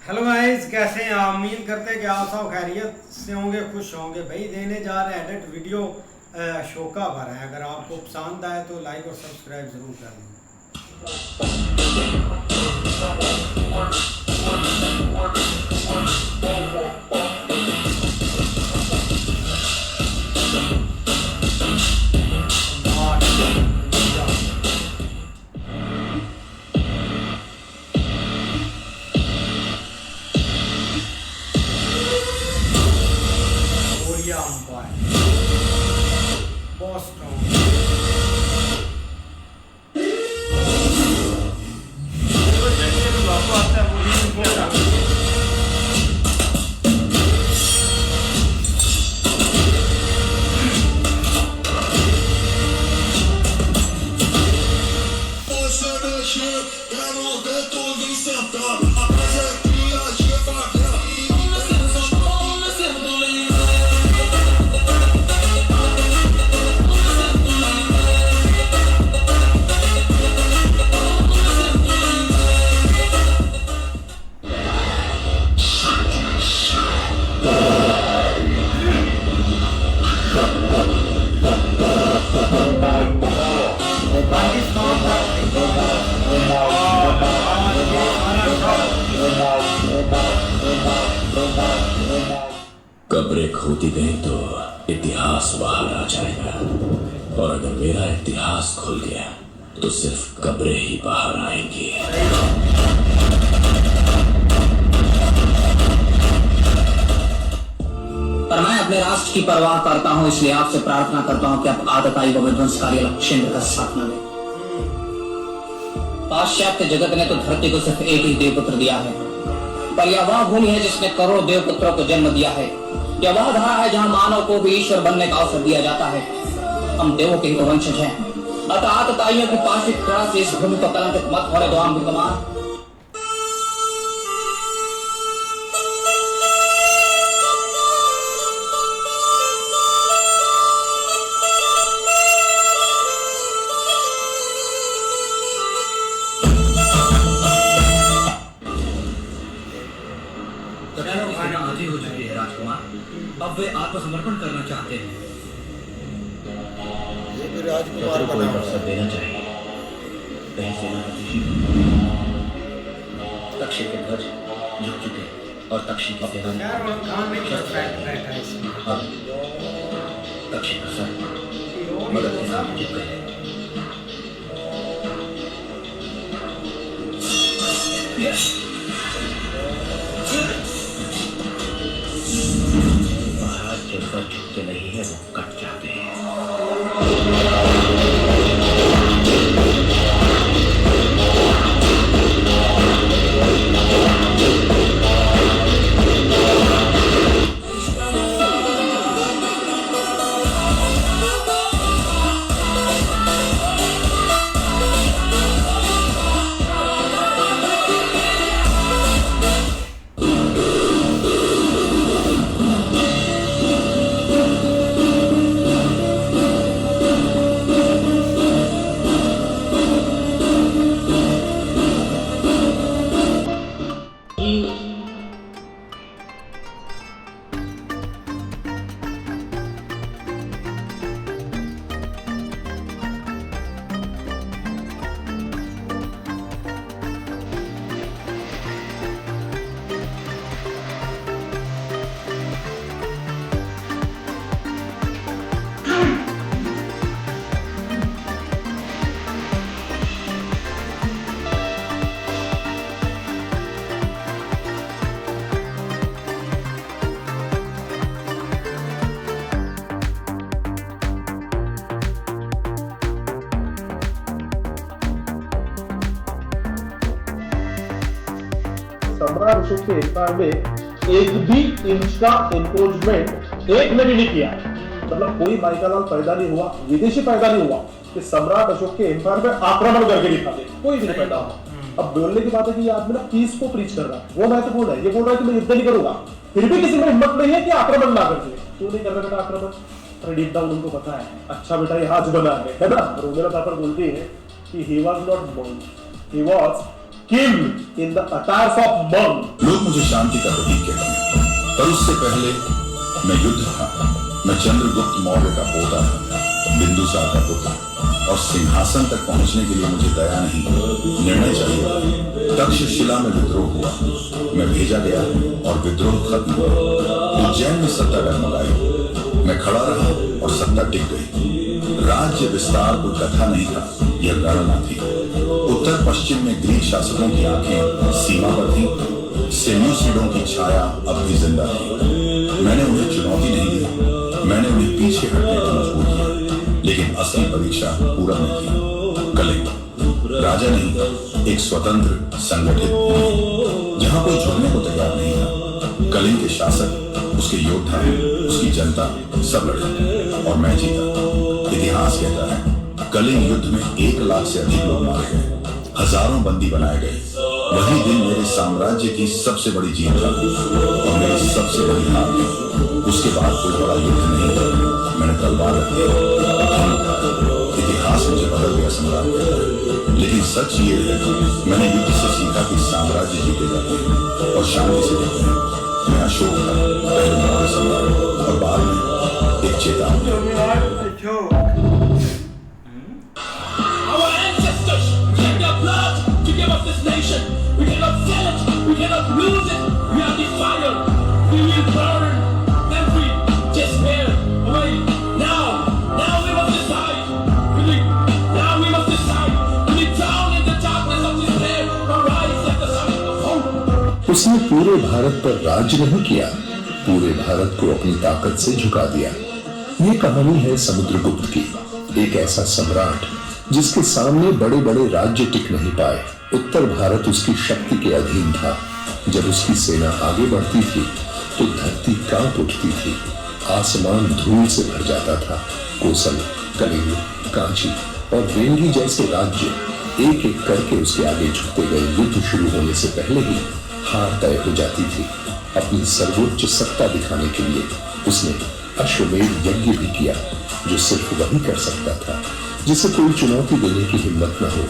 Hello guys, कैसे हैं आप? उम्मीद करते हैं कि आप सब खैरियत से होंगे, खुश होंगे। भाई देने जा रहे हैं एडिट वीडियो शोका पर है। अगर आपको पसंद आए तो लाइक और सब्सक्राइब ज़रूर कर दें। Boston. कब्रें खोदी गई तो इतिहास बाहर आ जाएगा, और अगर मेरा इतिहास खुल गया तो सिर्फ कब्रें ही बाहर आएंगी। पर मैं अपने राष्ट्र की परवाह करता हूं, इसलिए आपसे प्रार्थना करता हूं कि आप आतताई व विध्वंसकारी लक्ष्य का साथ न दें। पाश्चात्य जगत ने तो धरती को सिर्फ एक ही देवपुत्र दिया है, पर यह वह भूमि है जिसने करोड़ों देवपुत्रों को जन्म दिया है। यह वह धरा है जहां मानव को भी ईश्वर बनने का अवसर दिया जाता है। हम देवों के ही वंशज हैं, अतः आतताइयों की पार्श्विक क्रिया से इस भूमि को कलंकित मत होने दो। हम विद्यमान आधी हो चुकी है राजकुमार, अब वे आत्मसमर्पण करना चाहते हैं। ये तो राजकुमार को कोई अवसर देना चाहिए। कहीं सेनापति तक्षक के ध्वज झुक चुके और तक्षक की सेना यार वो खान में परफेक्ट बैठा है इसमें। हाँ, तक्षक का सर मदद के साथ झुक गए। महाराज के सर झुकते नहीं है, वो कट जाते हैं। सम्राट अशोक के एम्पायर में एक भी इंच का एनक्रोचमेंट एक ने भी नहीं किया। मतलब कोई बाईकालाल पैदा नहीं हुआ, विदेशी पैदा नहीं हुआ कि सम्राट अशोक के एम्पायर में आक्रमण करके दिखा दे, कोई भी नहीं पैदा हुआ। अब बोलने की बात है कि ये आदमी ना पीस को प्रीच कर रहा है, वो महत्वपूर्ण है। ये बोल रहा है कि मैं युद्ध नहीं करूंगा, फिर भी किसी में हिम्मत नहीं है कि आक्रमण ना कर दे। क्यों नहीं कर रहा बेटा आक्रमण? डीप डाउन उनको पता है, अच्छा बेटा ये आज बना है ना। रोमेला पापर बोलती है कि he was not born, he was killed in the attacks of Mung. लोग मुझे शांति का प्रतीक कहते हैं, पर उससे पहले मैं युद्ध था। मैं चंद्रगुप्त मौर्य का पोता था, बिंदुसार का पुत्र, और सिंहासन तक पहुंचने के लिए मुझे दया नहीं, निर्णय चाहिए। तक्षशिला में विद्रोह हुआ, मैं भेजा गया और विद्रोह खत्म हुआ। उज्जैन में सत्ता डगमगाई, मैं खड़ा रहा और सत्ता टिक गई। राज्य विस्तार कोई कथा नहीं था, यह गणना थी। उत्तर पश्चिम में ग्रीक शासकों की आंखें सीमा पर थी, सेल्यूसिडों की छाया अब भी जिंदा थी। मैंने उन्हें चुनौती नहीं दी, मैंने उन्हें पीछे हटने पर मजबूर किया, लेकिन असली परीक्षा पूरा में थी। कलिंग राजा नहीं, एक स्वतंत्र संगठित भूमि जहां कोई झुकने को तैयार नहीं था। कलिंग के शासक, उसके योद्धा, उसकी जनता सब लड़े और मैं जीता। इतिहास कहता है कलिंग युद्ध में 1 लाख से अधिक लोग मारे गए, हजारों बंदी बनाए गए। वही दिन मेरे साम्राज्य की सबसे बड़ी जीत था और मेरी सबसे बड़ी हार थी। उसके बाद कोई बड़ा युद्ध नहीं था। मैंने तलवार रखी, इतिहास मुझे बदल गया सम्राट कहता है, लेकिन सच ये है मैंने युद्ध से सीखा कि साम्राज्य जीते जाते हैं और शांति से जीते हैं। मैं अशोक था, पहले मौर्य सम्राट, और बाद में एक चेतावनी। Our ancestors shed their blood to give us this nation. We cannot sell it. We cannot lose it. We are defiled. We will burn every despair away. Now we must decide. Now we must decide. Will we drown in the darkness of despair or rise like the sun of hope? उसने पूरे भारत पर राज नहीं किया, पूरे भारत को अपनी ताकत से झुका दिया। ये कहानी है समुद्रगुप्त की, एक ऐसा सम्राट जिसके सामने बड़े बड़े राज्य टिक नहीं पाए। उत्तर भारत उसकी शक्ति के अधीन था। जब उसकी सेना आगे बढ़ती थी तो धरती कांप उठती थी, आसमान धूल से भर जाता था। कोसल, कलिंग, कांची और वेंगी जैसे राज्य एक एक करके उसके आगे झुकते गए। युद्ध शुरू होने से पहले ही हार तय हो जाती थी। अपनी सर्वोच्च सत्ता दिखाने के लिए उसने अश्वमेध यज्ञ भी किया, जो सिर्फ वही कर सकता था जिसे कोई चुनौती देने की हिम्मत न हो।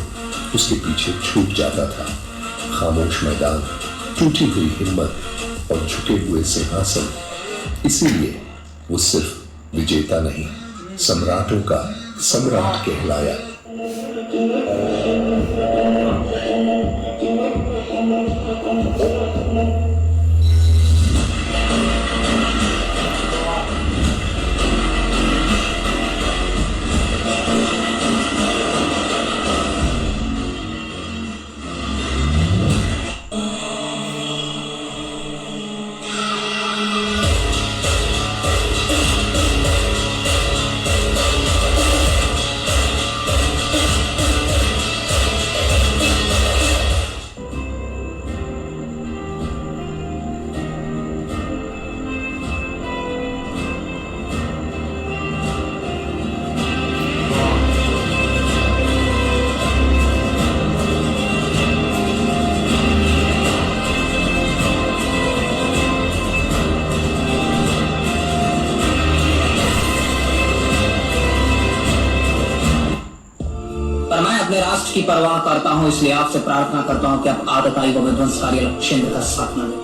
उसके पीछे छूट जाता था खामोश मैदान, टूटी हुई हिम्मत और झुके हुए सिंहासन। इसीलिए वो सिर्फ विजेता नहीं, सम्राटों का सम्राट कहलाया। अपने राष्ट्र की परवाह करता हूं, इसलिए आपसे प्रार्थना करता हूं कि आप आतताई व विध्वंसकारी लक्ष्य का साथ न दें।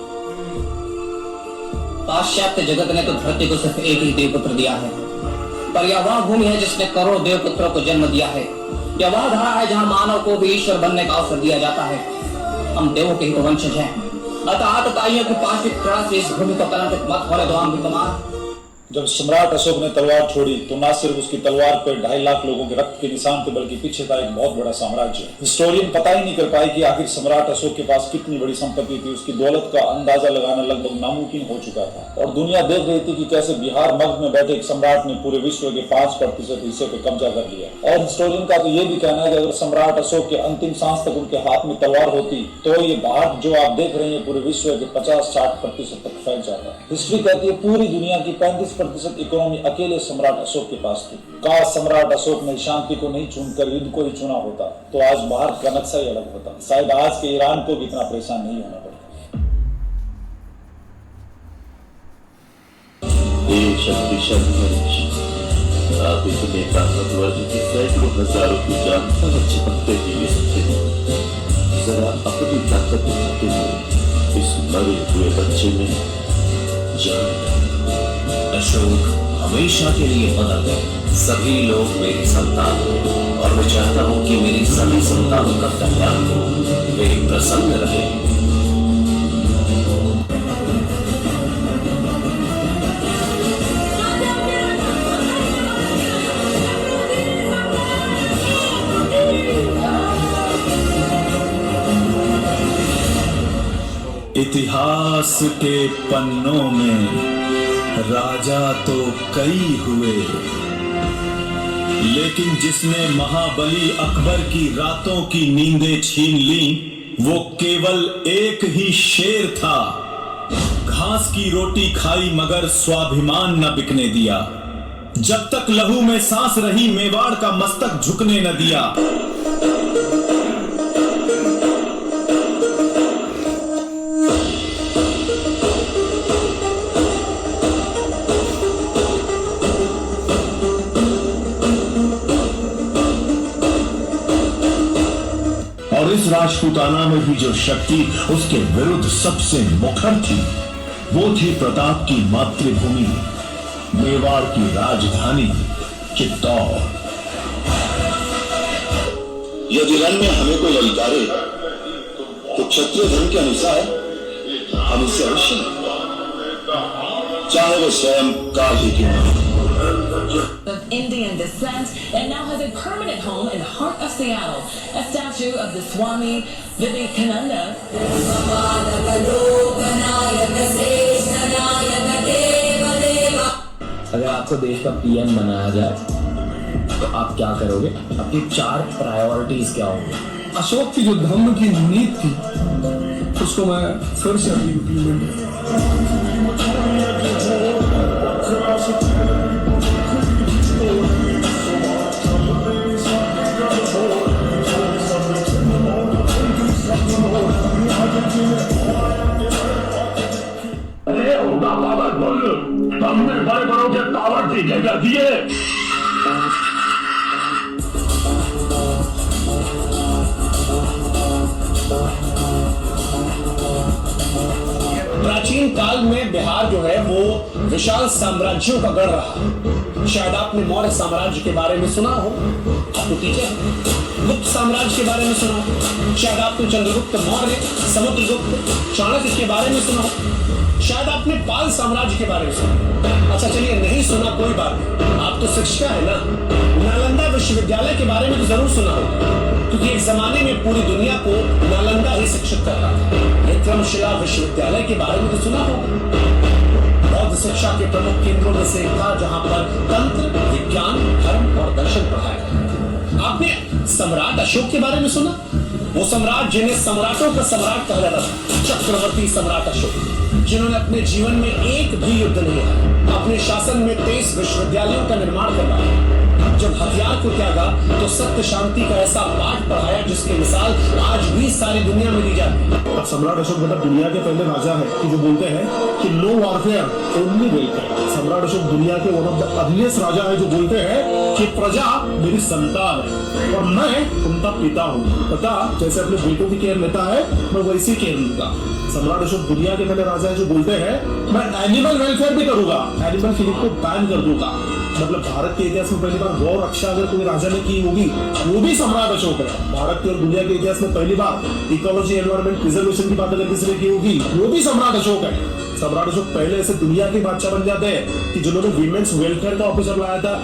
पाश्चात्य जगत ने तो धरती को सिर्फ एक ही देवपुत्र दिया है, पर यह वह भूमि है जिसने करोड़ों देवपुत्रों को जन्म दिया है। यह वह धरा है जहां मानव को भी ईश्वर बनने का अवसर दिया जाता है। हम देवों के ही तो वंशज हैं, अतः आतताइयों की पार्श्विक क्रिया से इस भूमि को कलंकित मत होने दो। हम विद्यमान जब सम्राट अशोक ने तलवार छोड़ी तो न सिर्फ उसकी तलवार पर 2.5 लाख लोगों के रक्त के निशान थे, बल्कि पीछे था एक बहुत बड़ा साम्राज्य। हिस्टोरियन पता ही नहीं कर पाए कि आखिर सम्राट अशोक के पास कितनी बड़ी संपत्ति थी। उसकी दौलत का अंदाजा लगाना लगभग नामुमकिन हो चुका था और दुनिया देख रही थी कि कैसे बिहार मगध में बैठे एक सम्राट ने पूरे विश्व के 5% हिस्से पे कब्जा कर लिया। और हिस्टोरियन का तो ये भी कहना है कि अगर सम्राट अशोक के अंतिम सांस तक उनके हाथ में तलवार होती तो ये भारत जो आप देख रहे हैं पूरे विश्व के 50-60% तक फैल जाता। हिस्ट्री कहती है पूरी दुनिया की 35% इकोनॉमी अकेले सम्राट अशोक के पास थी। काश सम्राट अशोक ने शांति को नहीं चुनकर युद्ध को ही चुना होता तो आज भारत का नक्शा ही अलग होता। शायद आज के ईरान को भी इतना परेशान नहीं होना पड़ता। आप इतने ताकतवर की सैकड़ों हजारों की जान चिपकते ही ले सकते हैं। जरा अपनी ताकत दिखाते हुए इस मरे हुए बच्चे में जान। अशोक हमेशा के लिए बदल गए। सभी लोग मेरी संतान हैं और मैं चाहता हूं कि मेरी सभी संतानों का कल्याण हो, वे प्रसन्न रहे। इतिहास के पन्नों में राजा तो कई हुए, लेकिन जिसने महाबली अकबर की रातों की नींदें छीन ली वो केवल एक ही शेर था। घास की रोटी खाई मगर स्वाभिमान न बिकने दिया। जब तक लहू में सांस रही मेवाड़ का मस्तक झुकने न दिया। और इस राजपूताना में भी जो शक्ति उसके विरुद्ध सबसे मुखर थी वो थी प्रताप की मातृभूमि, मेवाड़ की राजधानी चित्तौड़। यदि रण में हमें कोई ललकारे तो क्षत्रिय धर्म के अनुसार हम इससे अवश्य चाहे वो स्वयं काल ही क्यों न। Of Indian descent and now has a permanent home in the heart of Seattle. A statue of the Swami Vivekananda. अगर आपको देश का पीएम बनाया जाए तो आप क्या करोगे? आपकी 4 प्रायोरिटीज क्या होंगी? अशोक की जो धम्म की नीति थी उसको मैं फिर से अभी इम्प्लीमेंट अरे उनका पावर बोल, तुमने बड़े बड़ों के पावर की जगह दिए। प्राचीन काल में बिहार जो है वो विशाल साम्राज्यों का गढ़ रहा। शायद आपने मौर्य साम्राज्य के बारे में सुना हो, आप तो टीचर हैं। गुप्त साम्राज्य के बारे में सुना हो, शायद आपने चंद्रगुप्त मौर्य, समुद्रगुप्त, चाणक्य के बारे में सुना हो, शायद आपने पाल साम्राज्य के बारे में सुना। अच्छा चलिए नहीं सुना कोई बात नहीं, आप तो शिक्षिका है ना। नालंदा विश्वविद्यालय के बारे में तो जरूर सुना होगा, क्योंकि एक जमाने में पूरी दुनिया को नालंदा ही शिक्षित कर रहा था। विक्रमशिला विश्वविद्यालय के बारे में तो सुना होगा। बौद्ध शिक्षा के प्रमुख केंद्रों में से एक था जहां पर तंत्र, विज्ञान, धर्म और दर्शन पढ़ाया गया। आपने सम्राट अशोक के बारे में सुना? वो सम्राट जिन्हें सम्राटों का सम्राट कहा जाता था, चक्रवर्ती सम्राट अशोक, जिन्होंने अपने जीवन में एक भी युद्ध नहीं हारा, अपने शासन में 23 विश्वविद्यालयों का निर्माण करवाया। जब हथियार को त्यागा तो सत्य शांति का ऐसा पाठ पढ़ाया जिसकी मिसाल आज भी सारी दुनिया में दी जाती है। सम्राट अशोक बेटा दुनिया के पहले राजा है कि जो बोलते हैं कि नो वॉरफेयर ओनली वेलफेयर। सम्राट अशोक दुनिया के वन ऑफ द अर्लीस्ट राजा है जो बोलते हैं कि प्रजा मेरी संतान है और मैं उनका पिता हूँ। पता जैसे अपने बेटों की केयर लेता है मैं वैसी केयर लूंगा। सम्राट अशोक दुनिया के पहले राजा है जो बोलते हैं मैं एनिमल वेलफेयर भी करूंगा, एनिमल किलिंग को बैन कर दूंगा। मतलब भारत के इतिहास में पहली बार गौ रक्षा अगर कोई राजा ने की होगी वो भी सम्राट अशोक है। भारत के और दुनिया के इतिहास में पहली बार इकोलॉजी एनवायरमेंट प्रिजर्वेशन की बात अगर किसी ने की होगी वो भी सम्राट अशोक है। सम्राट अशोक पहले ऐसे दुनिया के बादशाह बन जाते हैं कि जिन्होंने वीमेंस वेलफेयर का ऑफिसर लाया था।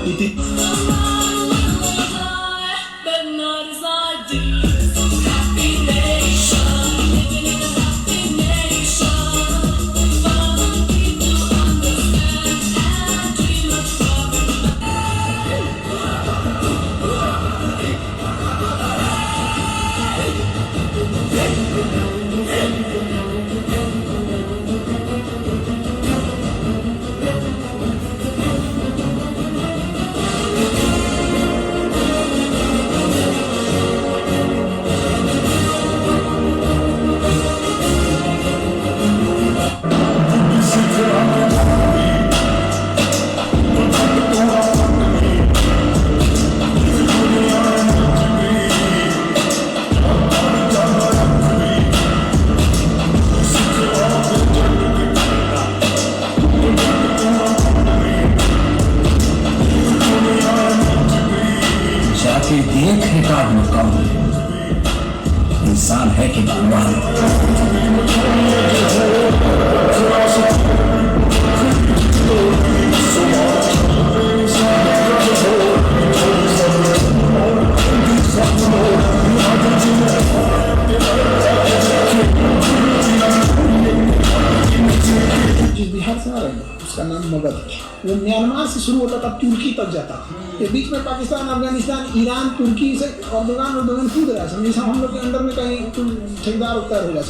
था, उसका नाम मगध, वो म्यांमार से शुरू होता था, तुर्की तक जाता था। ये बीच में पाकिस्तान, अफगानिस्तान, ईरान, तुर्की से और कूद रहा है। जैसा हम लोग के अंदर में कहीं ठेकेदार उत्तर हो जाए,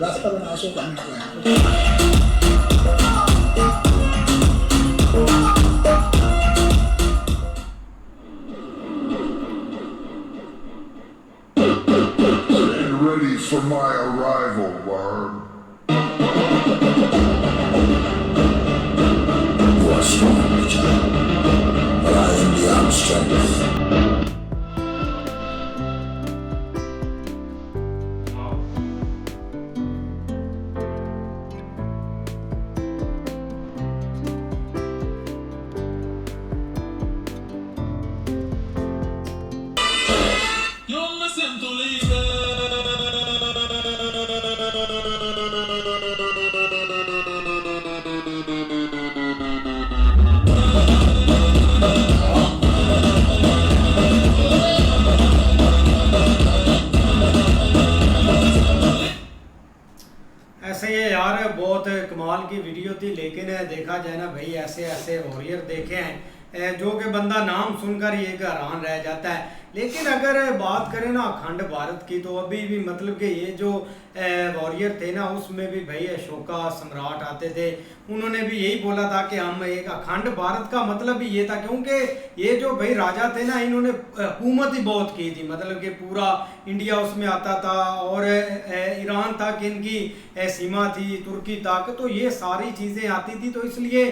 रास्ता बना अशोक आने Ready for my arrival, Barb. You are strong, child, but I am beyond strength. Yo me siento libre. ऐसे ये यार बहुत कमाल की वीडियो थी, लेकिन देखा जाए ना भाई, ऐसे ऐसे वॉरियर देखे हैं जो कि बंदा नाम सुनकर ये हैरान रह जाता है। लेकिन अगर बात करें ना अखंड भारत की, तो अभी भी मतलब कि ये जो वॉरियर थे ना, उसमें भी भाई अशोका सम्राट आते थे, उन्होंने भी यही बोला था कि हम एक अखंड भारत का मतलब भी ये था, क्योंकि ये जो भाई राजा थे ना, इन्होंने हुकूमत ही बहुत की थी, मतलब कि पूरा इंडिया उसमें आता था, और ईरान तक इनकी सीमा थी, तुर्की तक, तो ये सारी चीज़ें आती थी। तो इसलिए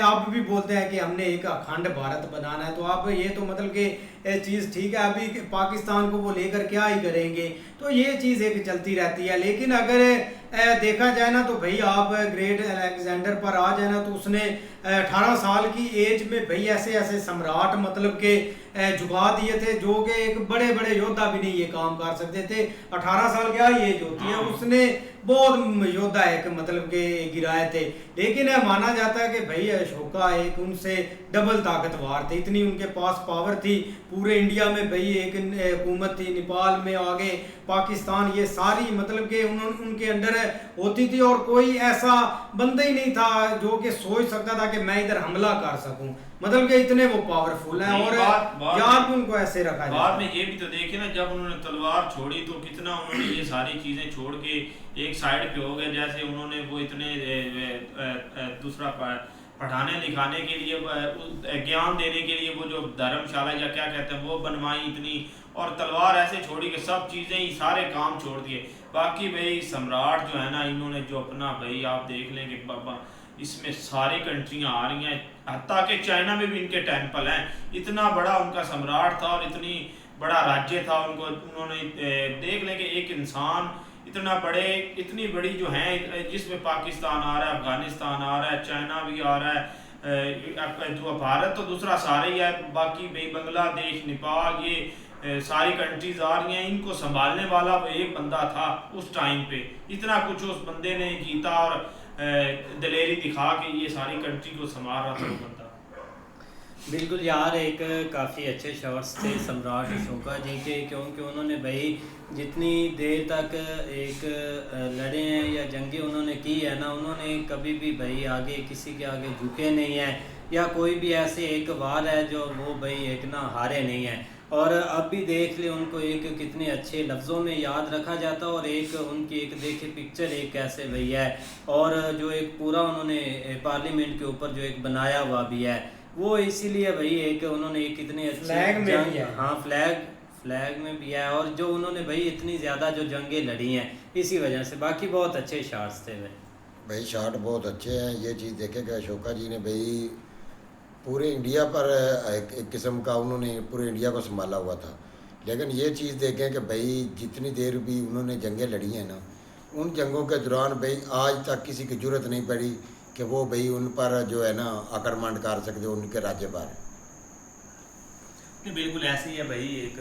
आप भी बोलते हैं कि हमने एक अखंड भारत बनाना है। तो आप ये तो मतलब कि चीज़ ठीक है, अभी पाकिस्तान को वो लेकर क्या ही करेंगे, तो ये चीज़ एक चलती रहती है। लेकिन अगर देखा जाए ना, तो भाई आप ग्रेट अलेक्जेंडर पर आ जाए ना, तो उसने 18 साल की एज में भाई ऐसे ऐसे सम्राट मतलब के झुका दिए थे, जो कि एक बड़े बड़े योद्धा भी नहीं ये काम कर सकते थे। 18 साल क्या एज होती है, उसने बहुत योद्धा एक मतलब के गिराए थे। लेकिन माना जाता है कि भाई अशोका एक उनसे डबल ताकतवर थे, इतनी उनके पास पावर थी। पूरे इंडिया में भाई एक हुकूमत थी, नेपाल में आगे पाकिस्तान, ये सारी मतलब कि उनके अंडर होती थी, और कोई ऐसा बंदा ही नहीं था जो कि सोच सकता था कि मैं इधर हमला कर सकूं, मतलब कि इतने वो पावरफुल हैं। और यार उनको ऐसे रखा जाए। बाद में ये भी तो देखे ना, जब उन्होंने तलवार छोड़ी तो कितना उन्होंने ये सारी चीजें छोड़ के एक साइड पे हो गए। जैसे उन्होंने वो इतने दूसरा पढ़ाने लिखाने के लिए, ज्ञान देने के लिए वो जो धर्मशाला या क्या कहते हैं वो बनवाई इतनी, और तलवार ऐसे छोड़ी कि सब चीज़ें ही सारे काम छोड़ दिए। बाकी भाई सम्राट जो है ना, इन्होंने जो अपना भाई आप देख लें कि बाबा इसमें सारी कंट्रियाँ आ रही हैं, हत्ता कि चाइना में भी इनके टेम्पल हैं। इतना बड़ा उनका सम्राट था और इतनी बड़ा राज्य था उनको, उन्होंने देख लें कि एक इंसान इतना बड़े, इतनी बड़ी जो है, जिसमें पाकिस्तान आ रहा है, अफगानिस्तान आ रहा है, चाइना भी आ रहा है, जो भारत तो दूसरा सारे ही है, बाकी भाई बांग्लादेश, नेपाल, ये सारी कंट्रीज आ रही हैं। इनको संभालने वाला वो एक बंदा था उस टाइम पे, इतना कुछ उस बंदे ने कीता और दलेरी दिखा के ये सारी कंट्री को संभाल रहा था वो बंदा। बिल्कुल यार, एक काफ़ी अच्छे शॉट्स थे सम्राट अशोका जी के, क्योंकि उन्होंने भाई जितनी देर तक एक लड़े हैं या जंगें उन्होंने की है ना, उन्होंने कभी भी भाई आगे किसी के आगे झुके नहीं हैं, या कोई भी ऐसे एक वार है जो वो भाई एक ना हारे नहीं हैं। और अब भी देख ले उनको एक कितने अच्छे लफ्ज़ों में याद रखा जाता, और एक उनकी एक देखे पिक्चर एक कैसे भई है, और जो एक पूरा उन्होंने पार्लियामेंट के ऊपर जो एक बनाया हुआ भी है, वो इसीलिए भाई एक उन्होंने एक कितने अच्छे फ्लैग में भी है। हाँ, फ्लैग में भी है, और जो उन्होंने भाई इतनी ज़्यादा जो जंगें लड़ी हैं इसी वजह से। बाकी बहुत अच्छे शॉट्स थे भाई, शॉट बहुत अच्छे हैं। ये चीज़ देखें कि अशोका जी ने भाई पूरे इंडिया पर एक किस्म का उन्होंने पूरे इंडिया को संभाला हुआ था। लेकिन ये चीज़ देखें कि भाई जितनी देर भी उन्होंने जंगें लड़ी हैं ना, उन जंगों के दौरान भाई आज तक किसी की जरूरत नहीं पड़ी कि वो भाई उन पर जो है ना आक्रमण कर सकते उनके राज्य पर। बिल्कुल ऐसे ही है भाई, एक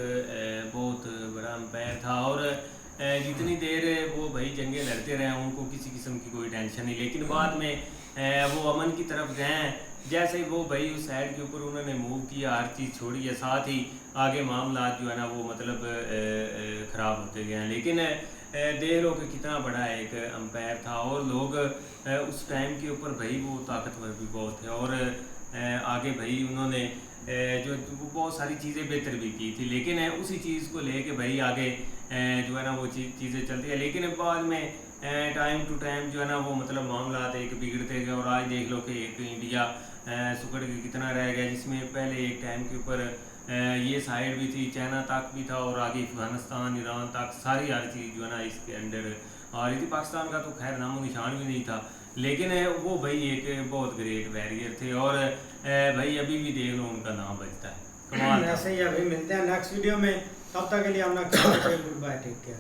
बहुत बड़ा अंपायर था, और जितनी देर वो भाई जंगें लड़ते रहे उनको किसी किस्म की कोई टेंशन नहीं। लेकिन बाद में वो अमन की तरफ गए, जैसे ही वो भाई उस साइड के ऊपर उन्होंने मूव किया, हर चीज़ छोड़ी है, साथ ही आगे मामला जो है ना वो मतलब ख़राब होते गए हैं। लेकिन देख लो कि कितना बड़ा एक अंपायर था और लोग उस टाइम के ऊपर भाई वो ताकतवर भी बहुत थे और आगे भाई उन्होंने जो बहुत सारी चीज़ें बेहतर भी की थी, लेकिन उसी चीज़ को लेके भाई आगे जो है ना वो चीज़ें चलती है, लेकिन बाद में टाइम टू टाइम जो है ना वो मतलब मामला एक बिगड़ते गए और आज देख लो कि एक इंडिया सुकड़ के कितना रह गया, जिसमें पहले एक टाइम के ऊपर ये साइड भी थी, चाइना तक भी था और आगे अफगानिस्तान ईरान तक सारी हर चीज़ जो है ना इसके अंडर आ रही थी। पाकिस्तान का तो खैर नामो निशान भी नहीं था, लेकिन वो भाई एक बहुत ग्रेट वॉरियर थे और भाई अभी भी देख लो उनका नाम बजता है। ऐसे ही अभी मिलते हैं नेक्स्ट वीडियो में, तब तक के लिए अपना गुड बाय, टेक केयर।